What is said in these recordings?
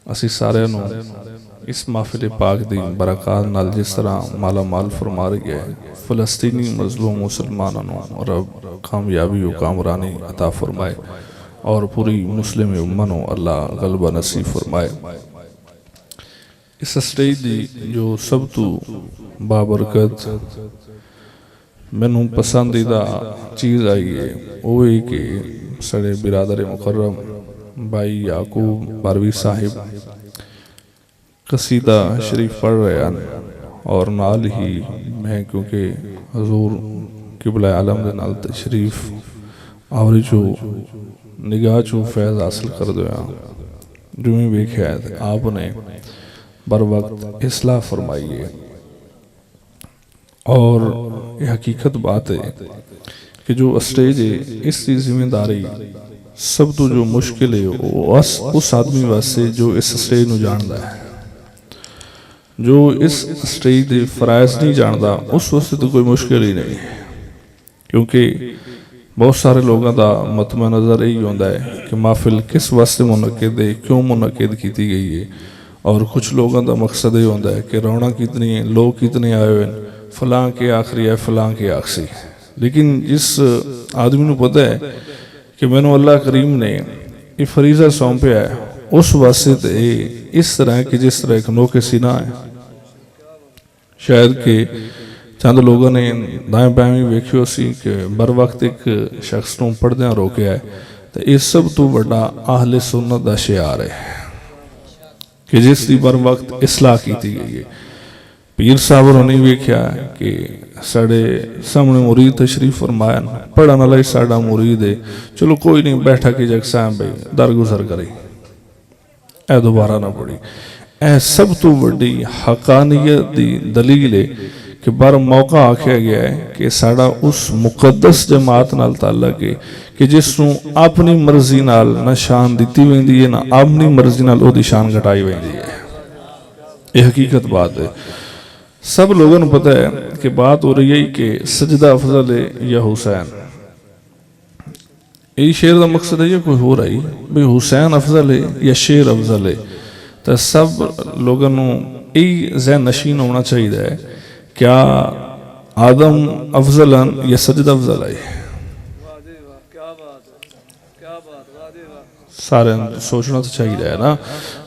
असी सारे नूं इस महफिल पाक दी बरकत नाल जिस तरह माला माल फरमा रही है, फलस्तीनी मजलूम मुसलमानों नूं रब कामयाबी व कामरानी अता फरमाए और पूरी मुस्लिम उम्मत नूं अल्लाह गलबा नसीब फरमाए। इस स्टेज दी जो सब तो बाबरकत मैनू पसंदीदा चीज़ आई है वो है कि साढ़े बिरादर मुकर्रम भाई याकूब बारवी साहिब कसीदा शरीफ पढ़ रहे हैं और नाल ही मैं क्योंकि हजूर किबला आलम दे नाल तशरीफ आवरी चो निगाह चो फैज़ हासिल कर दिया जो भी वेख्या आपने बर वक्त इसलाह फरमाई है। और ये हकीकत बात है कि जो स्टेज है इसकी जिम्मेदारी सब तो जो मुश्किल है वो उस आदमी वास्ते जो इस स्टेज नूं जानदा है। जो इस स्टेज के फराइज नहीं जानता उस वास्ते तो कोई मुश्किल ही नहीं, क्योंकि बहुत सारे लोगों का मतमा नज़र यही होता है कि महफिल किस वास्ते मुनक़िद है, क्यों मुनक़िद की गई है। और कुछ लोगों का मकसद ये होता है कि रौनक कितनी है, लोग कितने आए हुए हैं, फलां के आखिरी है फलां के आखिरी। लेकिन जिस आदमी को पता है कि मैंने अल्लाह करीम ने ये फरीज़ा सौंपया है उस वास्ते तो इस तरह कि जिस तरह एक नोके सीना है। शायद कि चंद लोगों ने दाएं बाएं भी वेख्यो सी कि बर वक्त एक शख्स को पढ़द्या रोकया है, तो इस सब तो बड़ा आहले सुन्नत का शियार है कि जिसकी बर वक्त इसलाह की गई है। पीर साहब ने वेख्या कि साढ़े सामने मुरीद तशरीफ फरमाया, पढ़ने वाला ही साडा मुरीद है, चलो कोई नहीं बैठा कि जग साहब भाई दरगुजर करे ए दोबारा ना पड़ी। ए सब तो बड़ी हकानियत दी दलील है कि बार मौका आख्या गया है कि साड़ा उस मुकद्दस जमात नाल ताल्लुक है कि जिसनों अपनी मर्जी नाल ना शान दी वेंदी है ना अपनी मर्जी नाल ओदी शान घटाई वेंदी है। ये हकीकत बात है। सब लोगों को पता है कि बात हो रही है कि सजदा अफजल है या हुसैन। यही शेर का मकसद है, ये कोई हो रही भाई हुसैन अफजल है या शेर अफजल है। तो सब लोगों को यही जहन नशीन होना चाहिए, क्या आदम अफजल या सजदा अफजल है। सारे सोचना तो चाहिए है ना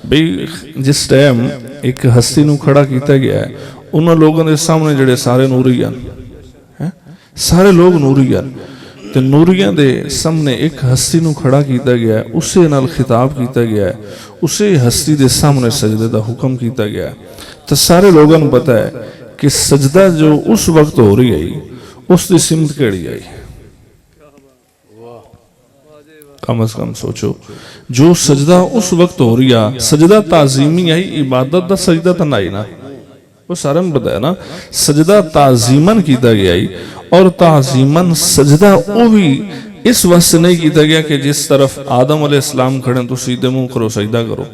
भाई। जिस टाइम एक हस्ती नूं खड़ा किया गया है उन्होंने लोगों के सामने जड़े सारे नूरी हैं, सारे लोग नूरी हैं, तो नूरियां दे सामने एक हस्ती नूं खड़ा किया गया है, उसे नाल खिताब किया गया है, उसे हस्ती दे सामने सजदे का हुक्म किया गया है। तो सारे लोगों को पता है कि सजदा जो उस वक्त हो रही है उसकी सिमत केड़ी आई। कम अज कम सोचो, जो सजदा उस वक्त हो रही है सजदा ताजीमी आई, इबादत का सजदा तो नहीं ना, वो सारे में पता है ना। सजदा ताजीमन किया गया और ताजीमन सजदा वो भी इस वास्ते नहीं किया गया कि जिस तरफ आदम अलैहिस्सलाम खड़े तो सीधे मुंह करो सजदा करो,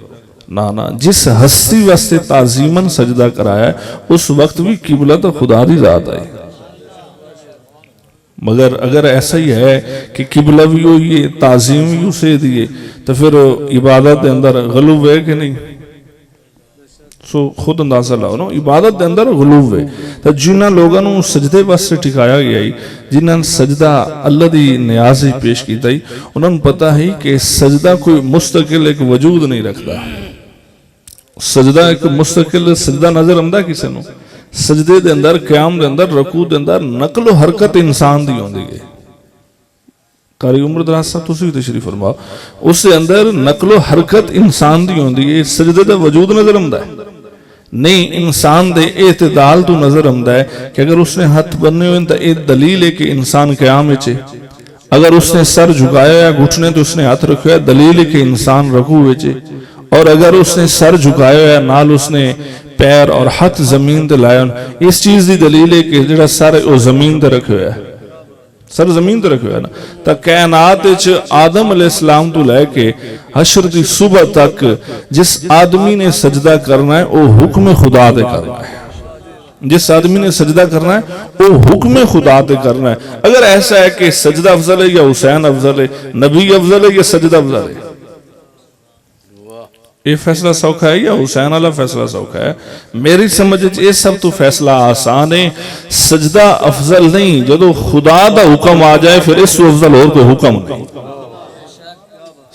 ना ना। जिस हस्ती वास्ते ताजीमन सजदा कराया उस वक्त भी किबला तो खुदा दी जात आई। मगर अगर ऐसा ही है कि किबला भी हो ये ताजीम भी उसे दिए तो फिर इबादत के अंदर गलूब है कि नहीं। सो खुद अंदाजा लाओ ना, इबादत के अंदर गलूब है। तो जिन्होंने लोगों को सजदे वास्ते ठिकाया गया जिन्होंने सजदा अल्लाह की न्याज ही पेश किया उन्होंने पता है कि सजदा कोई मुस्तकिल एक वजूद नहीं रखता। सजदा एक मुस्तकिल सजदा नजर आंदा किसी को। सजदे के अंदर क्याम के अंदर रकू के अंदर नकलो हरकत इंसान की आती है। कारी उम्र दराज साहब तुसी तशरीफ फरमाओ, उसके अंदर नकलो हरकत इंसान की आती है। सजदे का वजूद नजर आंदा है नहीं, इंसान दे एतदाल तो नजर आंदा है कि अगर उसने हाथ बन्ने हुए तो एक दलील है कि इंसान क्याम विच है। अगर उसने सर झुकाया या घुटने तो उसने हाथ रखा है, दलील है कि इंसान रकू विच है। और अगर उसने सर झुकाया या नाल उसने पैर और हाथ जमीन ते लाया, इस चीज की दलील है कि जिहड़ा सर वो जमीन ते रखा है, सर जमीन ते रखा है ना। तो कायनात आदम अलैहिस्सलाम तो लैके हशर की सुबह तक जिस आदमी ने सजदा करना है वो हुक्म खुदा दे करना है। जिस आदमी ने सजदा करना है वो हुक्म खुदा दे करना है। अगर ऐसा है कि सजदा अफजल है या हुसैन अफजल है, नबी अफजल है या सजदा अफजल है, ये फैसला सौखा है या हुसैन वाला फैसला सौखा है? मेरी समझ ये सब तो फैसला आसान है। सजदा अफजल नहीं, जो खुदा दा हुक्म आ जाए फिर इस अफजल और कोई हुक्म नहीं।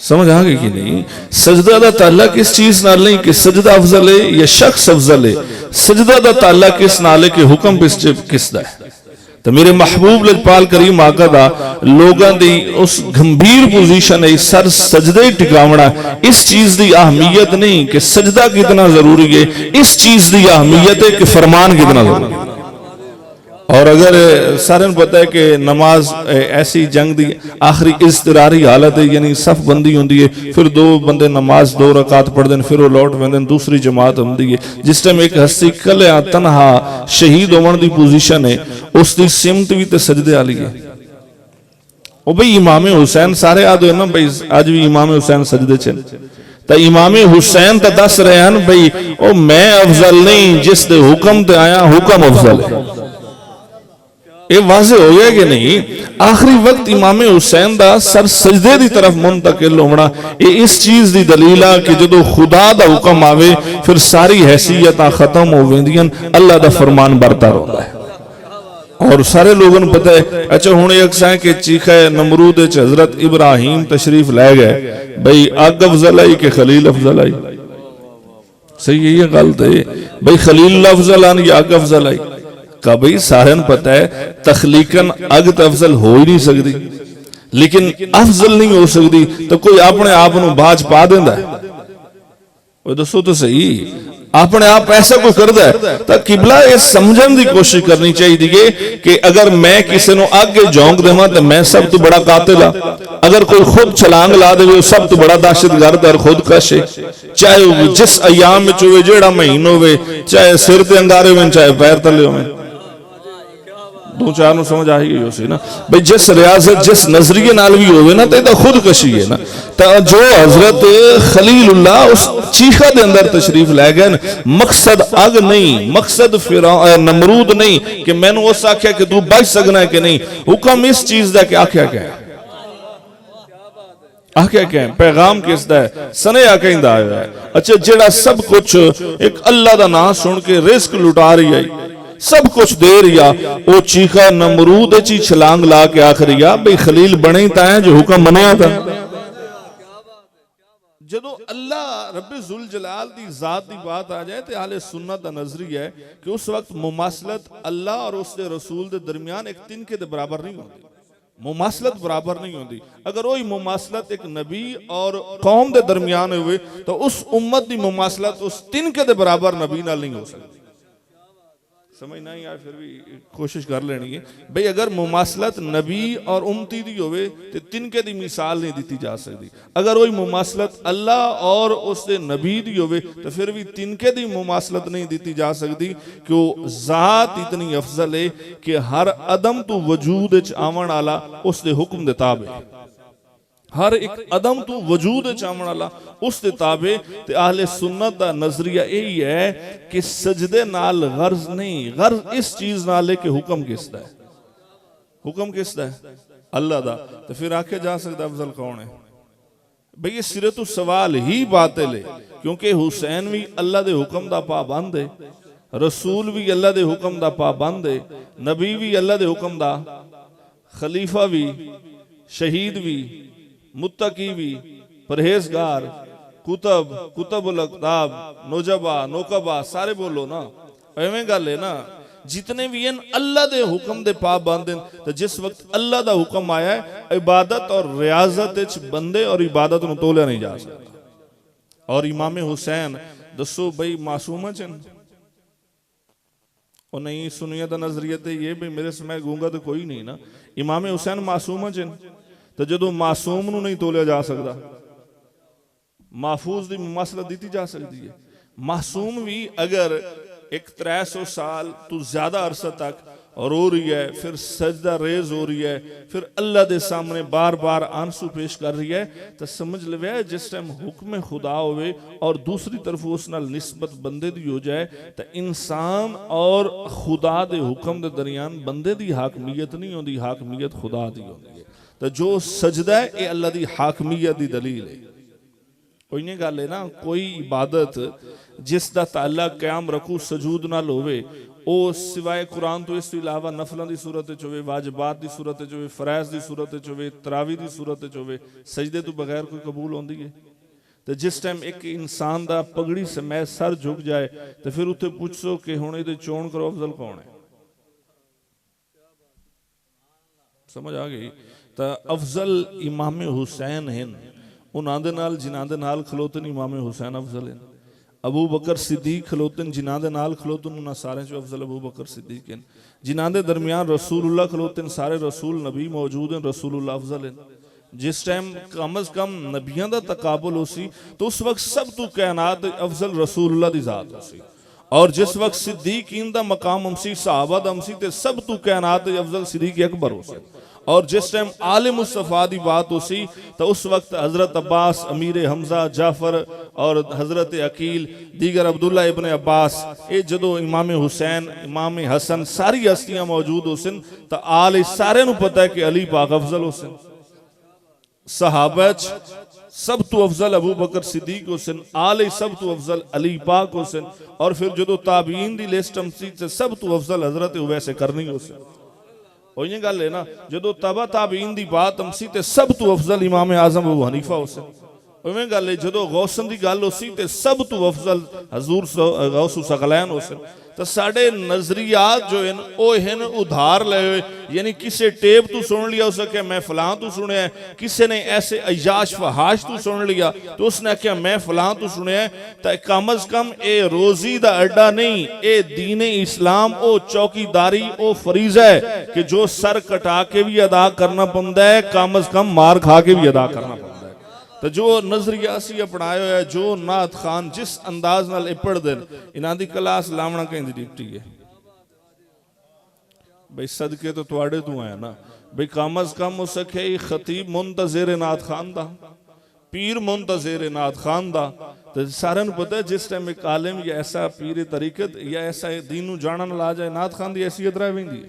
समझ आ गई कि नहीं? सजदा दा ताल्लुक इस चीज नाल नहीं कि सजदा अफजल है या शख्स अफजल है। सजदा दा ताल्लुक इस नाल है कि हुक्म किस दा है। तो मेरे महबूब लजपाल करीम आका दा लोगों की उस गंभीर पोजीशन है सर सजदे टिकावना। इस चीज की अहमियत नहीं कि सजदा कितना जरूरी है, इस चीज की अहमियत है कि फरमान कितना जरूरी है। और अगर सारे पता है कि नमाज ऐसी जंग की आखिरी इज़्तिरारी हालत है, यानी सफ बंदी होंगी है, फिर दो बंदे नमाज 2 रकात पढ़ते हैं, फिर वो लौट पैंदे, दूसरी जमात होंगी है। जिस टाइम एक हस्ती कलिया तनहा शहीद होने की पोजीशन है, उसकी सिमत भी तो सजदे वाली है। वो भाई इमाम हुसैन सारे आदो ना भाई, अज भी इमाम हुसैन सजदे च, तो इमाम हुसैन तो दस रहे हैं भाई ओ मैं अफजल नहीं, जिस दे हुक्म ते आया हुक्म अफजल है। ये वाजे हो गया कि नहीं? आखिरी वक्त इमाम हुसैन दा सर सजदे की तरफ मुंतकिल होना ये इस चीज की दलील है कि जो खुदा दा हुक्म आवे फिर सारी हैसियत खत्म हो वेंदियां, अल्लाह दा फरमान बरता रहता है। और सारे लोगों को पता है। अच्छा हुण एक सा कि चीखा नमरूद हजरत इब्राहिम तशरीफ लै गए, भाई अग अफजल आई कि खलील अफजल आई? सही है गल तो भाई खलील अफजल आन या अग अफजल आई? का भाई सारे पता है तखलीकन अग तो अफजल हो ही नहीं सकती, लेकिन अफजल नहीं हो सकती तो कोई अपने आप को बाज पा देंदा है? दसो तो सही, अपने आप ऐसा कोई करता है तो किबला ये समझने की कोशिश करनी चाहिए कि अगर मैं किसी को आगे झोंक देव तो मैं सब तो बड़ा कातिल हाँ, अगर कोई खुद छलांग ला दे सब तो बड़ा दहशतगर्द और खुद कश है, चाहे वो जिस अयाम में हो, जेड़ा महीना हो, चाहे सिर ते अंगारे हो, चाहे पैर तले हो। दो चार नु समझ आ ही गई उसी ना भाई, जिस रियाजत जिस नजरिए नाल भी होवे ना तो खुद कशी है ना। तो जो हजरत खलीलुल्लाह उस चीखा दे अंदर तशरीफ लै गए, मकसद अग नहीं, मकसद नमरूद नहीं कि मैनू उस आख्या कि तू बच सकना है कि नहीं, हुक्म इस चीज का कि आख्या क्या है, आख्या क्या है, पैगाम किसदा है, सनेहा कहंदा आया है। अच्छा जेड़ा सब कुछ एक अल्लाह का नाम सुन के रिस्क लुटा रही है, सब कुछ दे रिया, वो चीखा नमरूद ची छलांग ला के आख रिया भाई खलील बने ता है जो हुक्म मनिया था। जदों अल्लाह रब्बे जुल जलाल दी जात दी बात आ जाए तो आले सुन्नत दा नजरिया है कि उस वक्त मुमासलत अल्लाह और उसके रसूल दे दरमियान एक तिनके दे बराबर नहीं होती, मुमासलत बराबर नहीं होती। अगर वही मुमासलत एक नबी और कौम दे दरमियान हुए तो उस उम्मत दी मुमासलत उस तिनके दे बराबर नबी नाल नहीं हो सकती। समझ नहीं आए फिर भी कोशिश कर लेनी है भाई, अगर मुमासलत नबी और उम्मती दी होवे तो तिनके दी मिसाल नहीं दी जा सकती। अगर वही मुमासलत अल्लाह और उसके नबी दी होवे तो फिर भी तिनके दी मुमासलत नहीं दी जा सकती कि वो जात इतनी अफजल है कि हर अदम तो वजूद आवन वाला उसके हुक्म दे ताबे, हर एक अदम तो वजूद चावण वाला उस दे ताबे। ते आहले सुन्नत दा नजरिया यही है कि सजदे नाल गर्ज नहीं, गर्ज इस चीज नाल है कि हुक्म किसदा है, हुक्म किसदा है, अल्लाह दा। तो फिर आखे जा सकता अफजल कौन है भाई? ये सिरे तो सवाल ही बातिल है, क्योंकि हुसैन भी अल्लाह दे हुक्म दा पाबंद है, रसूल भी अल्लाह दे हुक्म दा पाबंद है, नबी भी अल्लाह दे हुक्म दा, खलीफा भी, शहीद भी, मुत्तकी भी, परहेजगार, कुतब, कुतबुल अक़ताब, नोजबा, नोकबा सारे बोलो ना, एवें गल है ना। जितने भी हैं अल्लाह दे हुक्म दे पाबंद हैं। तो जिस वक्त अल्लाह दा हुक्म आया है इबादत और रियाजत विच बंदे और इबादत नूं तोलिया नहीं जा सकता। और इमाम हुसैन दसो भाई मासूम च और नहीं, सुनिया दा नजरिया ते ये भाई मेरे समय गूंगा तो कोई नहीं ना, इमाम हुसैन मासूम च। तो जो मासूम नूं नहीं तोलिया जा सकता, महफूज की मुमासलत दी जा सकती है। मासूम भी अगर एक 300 साल तो ज्यादा अरसा तक रो रही है, फिर सजदा रेज हो रही है, फिर अल्लाह के सामने बार बार आंसू पेश कर रही है, तो समझ लो जिस टाइम हुक्म खुदा होवे और दूसरी तरफ उस नाल निस्बत बंदे दी हो जाए, तो इंसान और खुदा दे हुक्म दे दरमियान बंदे दी हाकमियत नहीं होती, हाकमियत खुदा दी होती है। तो जो सजदा है ये अल्लाह दी हाकमियत दी दलील है। ਉਹੀ ਗੱਲ ਹੈ ਨਾ, ਕੋਈ ਇਬਾਦਤ ਜਿਸ ਦਾ ਤਾਲੁਕ ਕਿਆਮ ਰਕੂ ਸਜੂਦ ਨਾਲ ਹੋਵੇ ਉਹ ਸਿਵਾਏ ਕੁਰਾਨ ਤੋਂ ਇਸ ਤੋਂ ਇਲਾਵਾ ਨਫਲਾਂ ਦੀ ਸੂਰਤ ਵਿੱਚ ਹੋਵੇ, ਵਾਜਬਾਤ ਦੀ ਸੂਰਤ ਵਿੱਚ ਹੋਵੇ, ਫਰੈਜ਼ ਦੀ ਸੂਰਤ ਵਿੱਚ ਹੋਵੇ, ਤਰਾਵੀ ਦੀ ਸੂਰਤ ਵਿੱਚ ਹੋਵੇ, ਸਜਦੇ ਤੋਂ ਬਗੈਰ ਕੋਈ ਕਬੂਲ ਹੁੰਦੀ ਹੈ। ਤੇ ਜਿਸ ਟਾਈਮ ਇੱਕ ਇਨਸਾਨ ਦਾ ਪਗੜੀ ਸਮੇਤ ਸਰ ਝੁਕ ਜਾਏ ਤੇ ਫਿਰ ਉੱਥੇ ਪੁੱਛੋ ਕਿ ਹੁਣ ਇਹਦੇ ਚੋਣ ਕਰੋ ਅਫਜ਼ਲ ਕੌਣ ਹੈ। ਸਮਝ ਆ ਗਈ? ਤਾਂ ਅਫਜ਼ਲ ਇਮਾਮ ਹੁਸੈਨ ਹਨ, ਉਹਨਾਂ ਦੇ ਨਾਲ ਜਿਨ੍ਹਾਂ ਦੇ ਨਾਲ ਖਲੋਤਨ ਇਮਾਮ ਹੁਸੈਨ ਅਫਜ਼ਲ ਹਨ। अबू बकर सिद्दीक खलोतन जिन्हां दे नाल खलोतन उन्हां सारे चो अफजल अबू बकर सिद्दीक हैं। जिन्हां दे दरमियान रसूलुल्लाह खलोतन सारे रसूल नबी मौजूद हैं, रसूलुल्लाह अफजल हैं। जिस टाइम कम अज कम नबियां दा तकाबुल होसी तो उस वक्त सब तो कायनात अफजल रसूलुल्लाह दी जात होसी, और जिस वक्त सिद्दीकीन दा मकाम हमसी सहाबा दा हमसी ते सब तो कायनात अफजल सिद्दीक अकबर होसी। और जिस टाइम आले मुस्तफ़ा की बात होसी तो उस वक्त हज़रत अब्बास, अमीर हमजा, जाफर और हज़रत अकील, दीगर अब्दुल्ला इब्न अब्बास, ये जदों इमाम हुसैन, इमाम हसन सारी हस्तियां मौजूद होसन तो आल सारे नूं पता है कि अली पाक अफजल होसन। सहाबा सब तो अफजल अबू बकर सिद्दीक हुसैन, आले सब तो अफजल अली पाक हुसैन, और फिर जदों ताबीन दी लिस्ट हमसी ते सब तो अफजल हज़रत उवैस करनी हुसैन। ਉਹੀ ਗੱਲ ਹੈ ਨਾ, ਜਦੋਂ ਤਬਾ ਤਾਬੀਨ ਦੀ ਬਾਤ ਹਮਸੀ ਤੇ ਸਭ ਤੋਂ ਅਫਜ਼ਲ ਇਮਾਮ ਆਜ਼ਮ ਅਬੂ ਹਨੀਫਾ ਹੁਸੈਨ। ਉਵੇਂ ਗੱਲ ਹੈ ਜਦੋਂ ਗੌਸਨ ਦੀ ਗੱਲ ਹੋਸੀ ਤੇ ਸਭ ਤੋਂ ਅਫਜ਼ਲ ਹਜ਼ੂਰ ਗੌਸੁ ਸਗਲੈਨ ਹੁਸੈਨ। तो साढ़े नजरियात जो हैं वो हैं उधार ले हुए, यानी किसी टेप तू सुन लिया उस आख्या मैं फलां तू सुने, किसी ने ऐसे अयाश फहाश तू सुन लिया तो उसने आख्या मैं फलां तू सुने। तो कम अज कम ए रोजी दा अड्डा नहीं, ए दीन इस्लाम ओ चौकीदारी ओ फरीजा है कि जो सर कटा के भी अदा करना पड़ता है, कम अज कम मार खा के भी अदा करना पड़ता है। तो जो नजरिया असी अपनाया है, जो नात खान जिस अंदाज नाल पढ़ते हैं, इन्हां दी क्लास लावना कहीं डिप्टी है भाई, सदके तो तुहाडे तू आया ना भाई। कम अज कम हो सके खतीब मुंतज़िर नात खान दा, पीर मुंतज़िर नात खान दा। तो सारे पता है जिस टाइम एक आलिम या ऐसा पीर तरीकत या ऐसा दीन नूं जानन ला जाए, नात खान दी हैसियत रह वेंदी है।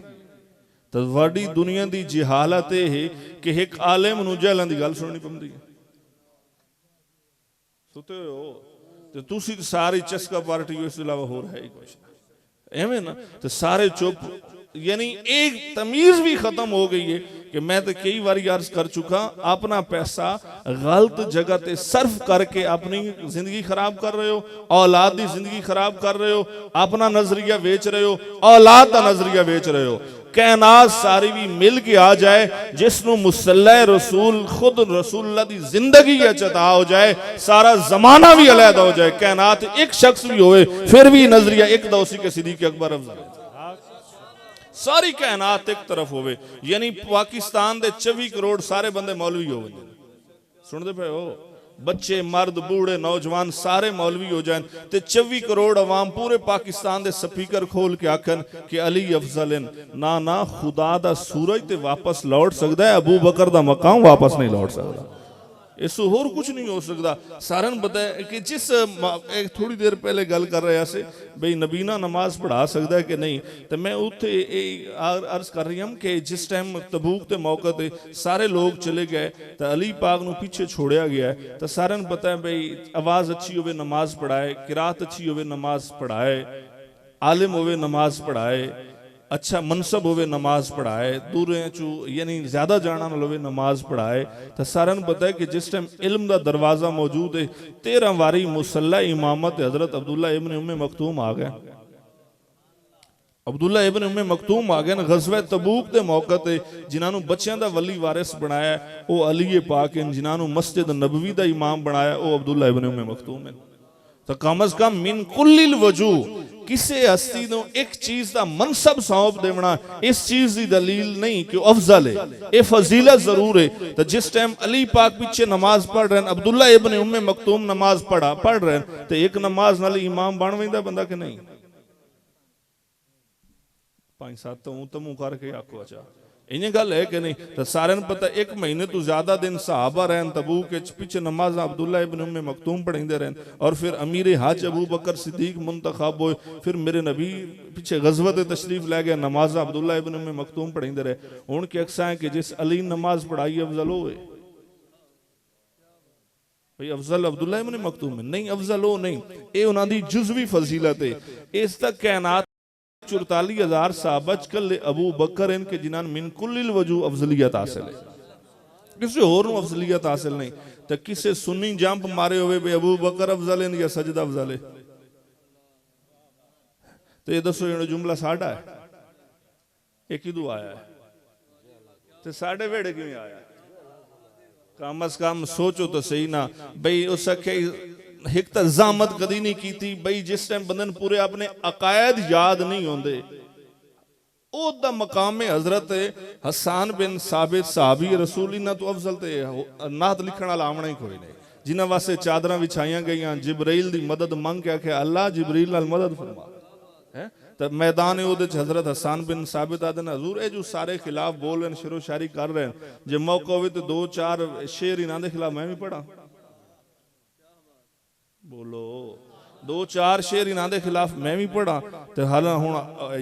तो वाडी दुनिया दी जहालत है कि एक आलिम नूं जहलां दी गल सुननी पौंदी है। सुते हो तो तुसी सारी चस्का पार्टी इस अलावा हो रहा है कुछ एवं ना, तो सारे चुप, यानी एक तमीज भी खत्म हो गई है कि मैं तो कई बार अर्ज कर चुका, अपना पैसा गलत जगह ते सर्फ करके अपनी जिंदगी खराब कर रहे हो, औलाद की जिंदगी खराब कर रहे हो, अपना नजरिया बेच रहे हो, औलाद का नजरिया बेच रहे हो। कायनात सारी भी मिल के आ जाए, जिसनों मुसल्ला रसूल खुद रसूलुल्लाह दी जिंदगी अता हो जाए, सारा जमाना भी अलहदा हो जाए, कायनात एक शख्स भी होवे फिर भी नजरिया एक दौसी के सिद्दीक अकबर अफजल, सारी कायनात एक तरफ होवे। यानी पाकिस्तान दे 24 करोड़ सारे बंदे मौलवी हो, सुनते पे हो, बच्चे मर्द बूढ़े नौजवान सारे मौलवी हो जाए, तो 24 करोड़ अवाम पूरे पाकिस्तान दे स्पीकर खोल के आखन कि अली अफजल ना ना, खुदा दा सूरज ते वापस लौट सकता है, अबू बकर दा मकाम वापस नहीं लौट सकता, इसो होर कुछ नहीं हो सकता। सारन पता है कि जिस एक थोड़ी देर पहले गल कर रहा से भाई नबीना नमाज पढ़ा सकता है कि नहीं, तो मैं उत्थे अर्ज कर रही हूँ कि जिस टाइम तबूक के मौके ते सारे लोग चले गए तो अली पाक नूं पीछे छोड़िया गया है। तो सारन पता है भाई आवाज़ अच्छी होवे नमाज पढ़ाए, किरात अच्छी होवे नमाज पढ़ाए, आलिम होवे नमाज पढ़ाए, अच्छा मनसब होवे नमाज पढ़ाए, दूर चू यानी ज्यादा जाना न होवे नमाज पढ़ाए। तो सारे पता है कि जिस टाइम इल्म का दरवाजा मौजूद है, 13 वारी मुसल्ला इमामत हजरत अब्दुल्ला इब्न उम्मे मखतूम आ गए, अब्दुल्ला इब्न उम्मे मखतूम आ गए न गज़वा तबूक के मौके ते, जिन्होंने बच्चों का वली वारिस बनाया वो अली पाक हैं, जिन्होंने मस्जिद नबवी का इमाम बनाया वो अब्दुल्ला इब्न उम्मे मखतूम है। तो कम अज कम मिन कुल्लिल वजूह किसी हस्ती को एक चीज का मनसब सौंप देना इस चीज की दलील नहीं कि अफजल है, ये फजीलत जरूर है। तो जिस टाइम अली पाक पीछे नमाज पढ़ रहे हैं, अब्दुल्ला इब्न उम्मे मखतूम नमाज पढ़ रहे हैं, तो एक नमाज नाल इमाम बन वेंदा बंदा कि नहीं? 5-7 तो मुंह करके आखो अच्छा इन्हें गल है कि नहीं? तो सारे पता 1 महीने तो ज्यादा दिन सहाबा रहन तबूक के पीछे नमाज अब्दुल्ला इब्न उम्मे मखतूम पढ़ेंदे रहन, और फिर अमीर हज अबू बकर सिद्दीक मुंतखब होए, फिर मेरे नबी पीछे गज़वत तशरीफ लै गए, नमाज अब्दुल्ला इब्न उम्मे मखतूम पढ़ेंदे रहे। हुण के अक्सा है कि जिस अली नमाज पढ़ाई अफजल होए, भाई अफजल अब्दुल्ला इब्न मखतूम है नहीं, अफजल वो नहीं, ये उन्हां दी जुज़वी फजीलत है। इस तक कायनात 44,000 साहबा कल अबू बकर इनके जिन्हां मिन कुल्लिल वजू अफजलियत हासिल है, किसी होर नूं अफजलियत हासिल नहीं। तो किसे सुन्नी जंप मारे होवे बे अबू बकर अफजल है या सजदा अफजल है, तो ये दसो ये जुमला साडा है, ये किदू आया है, तो साडे वेड़े किवें आया? कम अज कम सोचो तो सही ना बई उस एक तो ज़ामत कदी नहीं की थी बई जिस टाइम बंदन पूरे अपने अकायद याद नहीं होंदे, ओदा मकाम हजरत हसन बिन साबित साहबी रसूली ना तो अफजल ते नात लिखण वाला आमना ही कोई नहीं, जिन्हां वास्ते चादरां विछाईयां गईयां, जिबरील दी मदद मंग के आखे अल्लाह जिबरील नाल मदद फरमा है। तो मैदान हजरत हसन बिन साबित आदन हजूर ये जो सारे खिलाफ बोल रहे हैं, शेरो शायरी कर रहे हैं, जो मौका हो तो 2-4 शेर इन्हों के खिलाफ मैं भी पढ़ा, बोलो 2-4 शेर इन्हों के खिलाफ मैं भी पढ़ा। तो हाल हूँ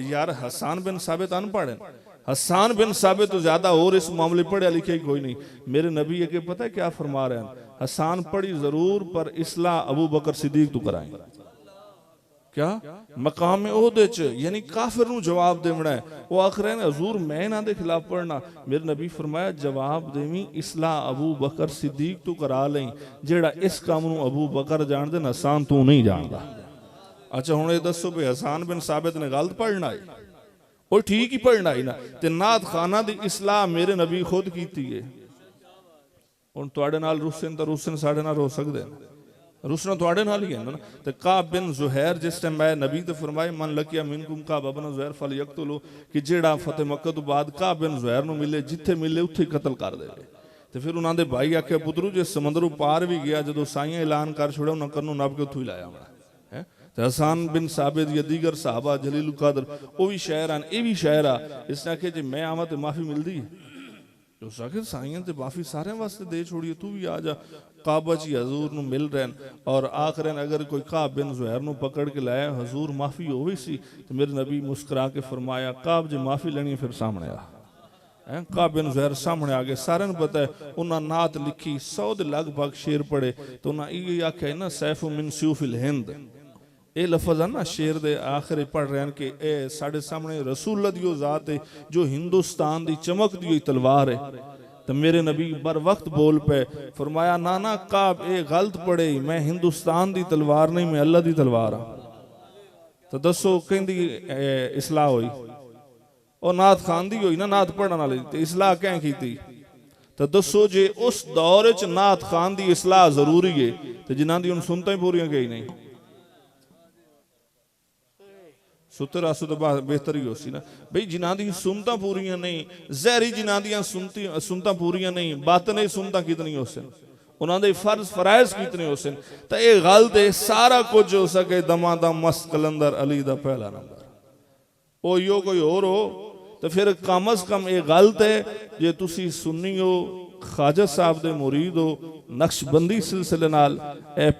यार हसन बिन साबित अनपढ़ है, हसन बिन साबित तो ज्यादा और इस मामले पढ़िया लिखे कोई नहीं। मेरे नबी अगे पता है क्या फरमा रहे हैं, हसन पढ़ी जरूर पर इसलाह अबू बकर सिद्दीक तो कराएंगे। क्या मकाम ओहदे च यानी काफिर नूं जवाब देना है, वो आख रहे हैं हजूर मैं इन्हां दे खिलाफ पढ़ना। मेरे नबी फरमाया जवाब देवी इसलाह अबू बकर सिद्दीक तू करा लें, जेड़ा इस काम नूं अबू बकर जान दे हसन तू नहीं जानदा। अच्छा हुण ये दसो भी हसन बिन साबित ने गलत पढ़ना है, वो ठीक ही पढ़ना है ना, ते नात खाना दी इसलाह मेरे नबी खुद कीती है। हुण तुहाडे नाल रुसन तां रुसन साडे नाल हो सकदे ने, रुसना थोड़े नाल ही है ना। तो काब बिन जुहैर जिस टाइम आया नबी तो फरमाए मन लकिया मिनकुम काब बिन जुहैर फल यक्तुलू, कि जेड़ा फतेह मक्का तो बाद काब बिन जुहैर नु मिले जिथे मिले उत्थे कत्ल कर देवे। तो फिर उन्होंने भाई आख्या पुत्रू जे समंदरों पार भी गया जो साइयां ऐलान कर छोड़ा उन्हें कन्नू नब के उत्थों ही लाया है। तो हसन बिन साबित या दीगर साहबा जलील कदर वो भी शायर हैं, ये भी शायर आ। इसने आखे जी मैं आवा तो माफी मिलती है, उस आखिर साइयां तो माफी सारे वास्ते दे छोड़िए, तू भी आ जा। काबा जी हजूर नूं मिल रहे हैं और आख रहे हैं अगर कोई काब बिन जुहैर नूं पकड़ के लाया हजूर माफी हो गई सी, तो मेरे नबी मुस्कुरा के फरमाया काब जी माफी लेनी फिर सामने आ। काब बिन जुहैर सामने आ गए, सारे नूं पता है उन्हें नात लिखी 100 के लगभग शेर पढ़े। तो उन्हें ये आख्या ना सैफ मिन स्यूफिल हिंद, ये लफज है ना शेर दे आखिर पढ़ रहे हैं कि ए साढ़े सामने रसूल दी जात है जो हिंदुस्तान की चमक दी तलवार है। तो मेरे नबी बर वक्त बोल पे फरमाया नाना काब ए गलत पढ़े, मैं हिंदुस्तान की तलवार नहीं मैं अल्लाह की तलवार हाँ। तो दसो कहती इसलाह हुई और नात खान दी हुई ना, नात पढ़ने वाली तो इसलाह क्या की। तो दसो जे उस दौर च नात खान की इसलाह जरूरी है तो जिन्हों की सुनता ही पूरी गई नहीं, सुतर आसू तो बेहतर ही हो सी ना बई जिन्हों की सुनता पूरियां नहीं, जहरी जिन्हों दी सुनता पूरियां नहीं, बात नहीं सुनता कितनी हो सन, उन्होंने फर्ज फराइज कितने हो सन। तो यह गलत है सारा कुछ हो सके दमा दम मस्त कलंदर अली दा पहला नंबर ओ यो कोई और हो तो फिर कम अज कम ये गलत है जे तुसी सुन्नी हो ख्वाजा साहब दे मुरीद हो नक्शबंदी सिलसिले नाल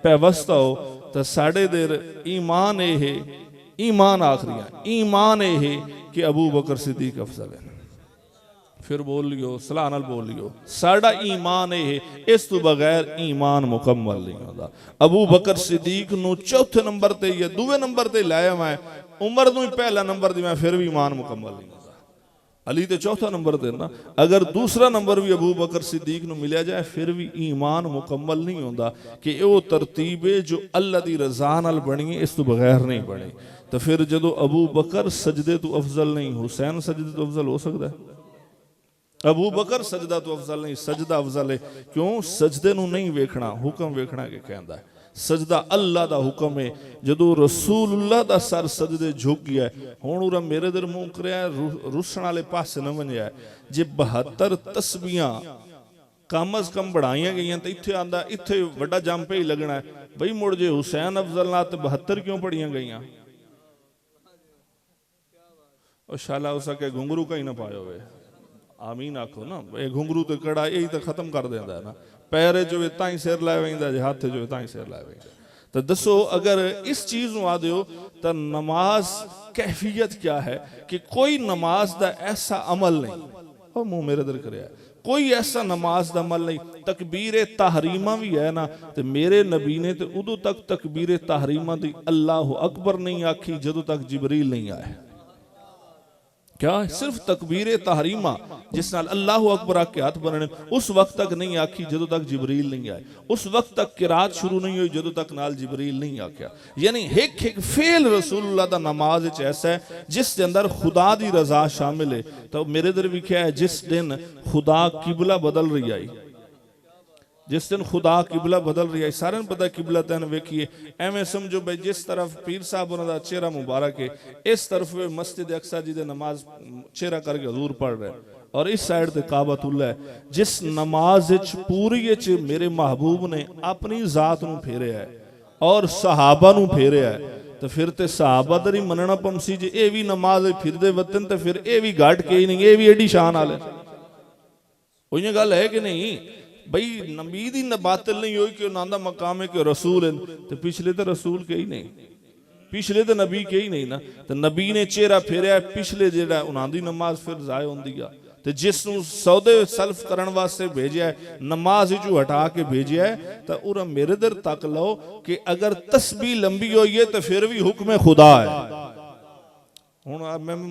पैवस्ता हो तो साढ़े देर ईमान ये है, ईमान आखिरी ईमान ये है कि अबू बकर सिद्दीक अफजल है। फिर बोल लियो सलाह नाल बोल लियो साडा ईमान ये है, इस तो बगैर ईमान मुकम्मल नहीं होता। अबू बकर सिद्दीक नू चौथे नंबर ते या दूसरे नंबर ते लाया मैं, उमर नू पहला नंबर दी मैं फिर भी ईमान मुकम्मल नहीं होता। अली तो चौथा नंबर देना, अगर दूसरा नंबर भी अबू बकर सिद्दीक नू मिलिया जाए फिर भी ईमान मुकम्मल नहीं होता कि वो तरतीब है जो अल्लाह दी रज़ा नाल बनी है, इस तो बगैर नहीं बनी। तो फिर जदों अबू बकर सजदे तो अफजल नहीं, हुसैन सजदे तो अफजल हो सकता है? अबू बकर सजदा तो अफजल नहीं, सजदा अफजल है। क्यों? सजदे नू नहीं वेखना, हुक्म वेखना के कहता है। सजदा अल्लाह दा हुक्म है। जदों रसूलुल्लाह दा सर सजदे झुक गया हुण उरा मेरे दर मुंह करया रुसण वाले पासे न वनिया जे 72 तस्बीहां कम अज कम बढ़ाइया गई तो इत्थे आंदा इत्थे वड्डा जंप ही लगना है बई मुड़ जे हुसैन अफजल ना तो 72 क्यों पढ़िया गई और शाला हो सके घुंगरू कहीं ना पायो वे आमीन आखो ना, ये घुंगरू तो कड़ा यही तो खत्म कर देता है ना, पैरे जो ताई सिर लाए वेंदा जे हाथ जो ताई सिर लाए वेंदा। तो दसो अगर इस चीज आ दो तो नमाज कैफियत क्या है कि कोई नमाज दा ऐसा अमल नहीं और मुंह मेरे दर कर कोई ऐसा नमाज दा अमल नहीं। तकबीर तहरीमा भी है ना, तो मेरे नबी ने तो उदों तक तकबीर तहरीमा दी अल्लाह अकबर नहीं आखी जदों तक जिबरील नहीं आए। क्या सिर्फ तकबीर तहरीमा जिस नाल अल्लाह अकबर आके हाथ बनने उस वक्त तक नहीं आखी जदों तक जिबरील नहीं आए। उस वक्त तक किरात शुरू नहीं हुई जदों तक नाल जिबरील नहीं आख्या। यानी एक एक फेल रसूलुल्लाह दा नमाज विच ऐसा है जिस दे अंदर खुदा दी रजा शामिल है। तो मेरे दर लिखा है जिस दिन खुदा किबला बदल रही आई, जिस दिन खुदा किबला बदल रही है, सारे पता किबला तैन वेखिए एवं समझो भाई जिस तरफ पीर साहब उन्होंने चेहरा मुबारक है इस तरफ मस्जिद अक्सा जी दे नमाज चेहरा करके हजूर पढ़ रहे और इस साइड ते काबतुल्लाह है। जिस नमाज पूरी मेरे महबूब ने अपनी जात नूं फेरिया है और सहाबा नूं फेरिया है, तो फिर ते सहाबा दा ही मनना पंसी जे ये भी नमाज फिरदे वतन तो फिर ये भी घट के ही नहीं, ये भी एडी शान वाले। उही गल है कि नहीं भाई नबी दी बातिल नहीं हुई कि उन्होंने मकाम है कि रसूल है, तो पिछले तो रसूल के ही नहीं, पिछले तो नबी के ही नहीं ना। तो नबी ने चेहरा फेरिया पिछले जेड़ा उन्होंने नमाज फिर जाए होंदी आ। तो जिसनू सौदे सल्फ करने वास्ते भेजा है नमाज चू हटा के भेजा है, तो उरा मेरे दर तक लो कि अगर तस्बीह लंबी हुई है तो फिर भी हुक्म खुदा है। हुण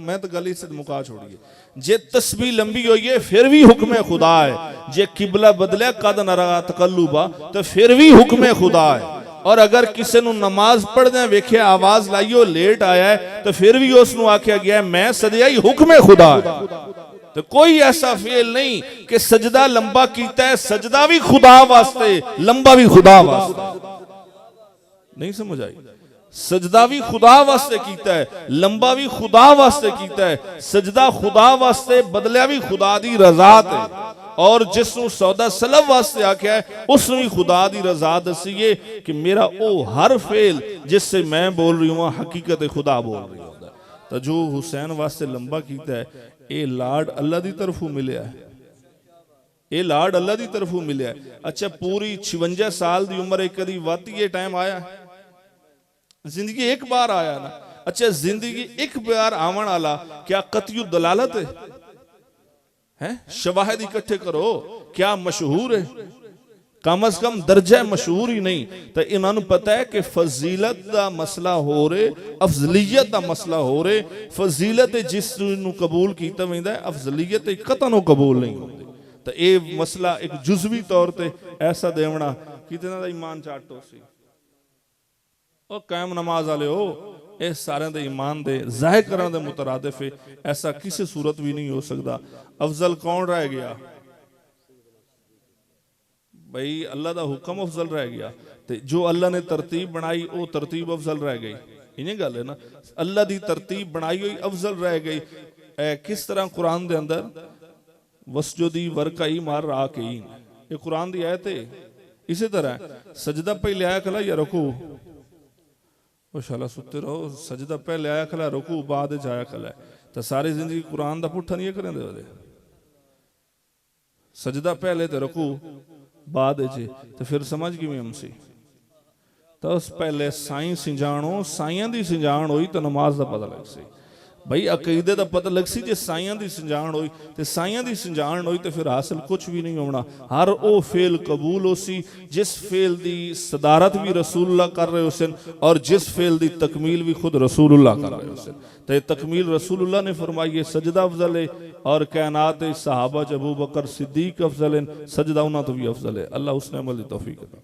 मैं तो गल इस मुका छोड़िए, जे तस्बीह लंबी हुई है फिर भी हुक्म खुदा है। जे किबला बदलिया कद नरा तकल्लुबा तो फिर भी हुक्म खुदा है। और अगर किसी ने नमाज पढ़दे वेख्या आवाज लाइयो लेट आया है तो फिर भी उसनू आख्या गया मैं सदिया ही हुक्म खुदा है। तो कोई ऐसा फेल नहीं कि सजदा लंबा कीता है, सजदा भी खुदा वास्ते लंबा भी खुदा वास्ते। नहीं समझ आई? सजदा भी खुदा वास्ते कीता है, लंबा भी खुदा वास्ते कीता है। सजदा खुदा वास्ते बदलिया भी खुदा दी रजा है, और जिसनू सौदा सलब वास्ते आख्या है उसने भी खुदा दी रजा दसीए कि मेरा ओ हर फेल जिससे मैं बोल रही हूँ हकीकत खुदा बोल रही हूँ। तो जो हुसैन वास्ते लंबा कीता है ये लाड अल्लाह दी तरफों मिलया है, ये लाड अल्लाह दी तरफों मिलया है। अच्छा पूरी 56 साल दी उम्र एक कदी वाती ये टाइम आया, जिंदगी एक बार आया ना। अच्छा जिंदगी एक बार आवन वाला क्या कतयु दलालत है? शवाहिद इकट्ठे करो क्या मशहूर है? कम अज कम दर्जा मशहूर ही नहीं। तो इन्होंने पता है कि फजीलत का मसला हो रहे, अफजलीयत का मसला हो रहे। फजीलत जिस कबूल किया वैंदा है, अफजलीयत कतनों कबूल नहीं होती। तो ये मसला एक जुजवी तौर पर ऐसा देवना कितना ईमान चाटो सी और कायम नमाज वाले हो, ये सारे दे ईमान दे जाहिर करने दे मुतरादिफ है। ऐसा किसी सूरत भी नहीं हो सकता। अफजल कौन रह गया भाई? अल्लाह का हुक्म अफजल रह गया। तो जो अल्लाह ने तरतीब बनाई वो तरतीब अफजल रह गई। इन्हें गल है ना, अल्लाह की तरतीब बनाई हुई अफजल रह गई। किस तरह कुरान के अंदर वसजुदी वरकाई मार रहा के ये कुरान की आयत है। इसी तरह सजदा पहले आया खला या रुकू, वो शाला सुते रहो, सजदा पहले आया खला रुकू बाद आया खला। तो सारी जिंदगी कुरान का पुट्ठा नहीं करेंगे। सजदा पहले तो रुकू बाद तो फिर समझ कि हमसी तो उस पहले साई सिंजाणो, साइया की सिंजाण हुई तो नमाज का पता लग सी भाई, अकीदे का पता लग सी। जे साइया की सिंजाण हुई तो साइया की सिंजाण हुई तो फिर हासिल कुछ भी नहीं होना। हर वो फेल कबूल हो सी जिस फेल की सदारत भी रसूलुल्लाह कर रहे हुसन और जिस फेल की तकमील भी खुद रसूलुल्लाह कर रहे हुसन। तो ये तकमील रसूलुल्लाह ने फरमाई है। सजदा अफजल है और कायनात सहाबा अबू बकर सिद्दीक अफजल है, सजदा उन्होंने तो भी अफजल है। अल्लाह उसने अमल दी तौफीक अता।